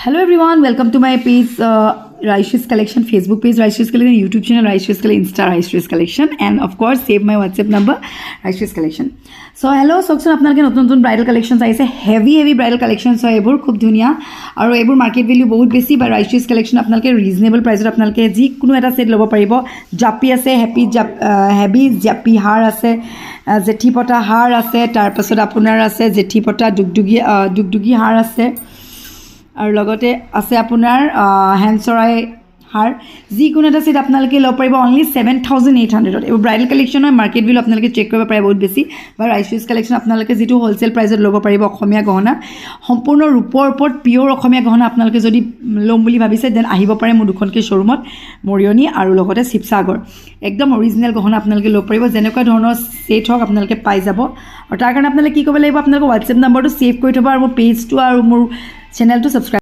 Hello everyone, welcome to my page Raish's Collection, Facebook page Raish's Collection, YouTube channel Raish's Collection, Insta Raish's Collection, and of course save my WhatsApp number Raish's Collection. So hello সবচোন আপোনালোকে নতুন নতুন ব্ৰাইডাল collections আইছে heavy ব্ৰাইডাল collections হয় এবোৰ খুব ধুনিয়া আৰু এবোৰ market value বহুত বেছি বা ৰাইচিস কালেকশন আপোনালোকে ৰিজনেবল প্ৰাইসত আপোনালোকে যি কোনো এটা সেট ল'ব পাৰিব জাপি আছে হেভি জাপি হাৰ আছে জেঠি পটা হাৰ আছে তাৰ পাছত আপোনাৰ আছে জেঠি পটা দুগদুগি হাৰ আছে আৰু লগতে আছে আপোনাৰ হ্যান্ডসৰাই হাৰ যিকোনো এটা সেট আপোনালোকে ল'ব পাৰিব অনলি 7800 এই ব্ৰাইডাল কালেকশন হয় মাৰ্কেট ভ্যালু আপোনালোকে চেক কৰিব পাৰে বহুত বেছি বা ৰাইচিস কালেকশন আপোনালোকে যেটো হোলসেল প্ৰাইসত ল'ব পাৰিব অসমীয়া গহনা সম্পূৰ্ণ ৰূপৰ ওপৰত পিওৰ অসমীয়া গহনা আপোনালোকে যদি ল'ম বুলি ভাবিছে দেন আহিব পাৰে মোৰ দুখনকে শ্বৰুমত মৰিয়নি আৰু লগতে শিৱসাগৰ একদম অৰিজিনাল গহনা আপোনালোকে ল'ব পাৰিব যেনেকুৱা ধৰণৰ সেট হক আপোনালোকে পাই যাব আৰু তাৰ কাৰণে আপোনালোকে কি কৰিব লাগিব আপোনালোকে WhatsApp নম্বৰটো সেভ কৰি থব আৰু মোৰ পেজটো আৰু মোৰ চেনেলটো সাবস্ক্ৰাইব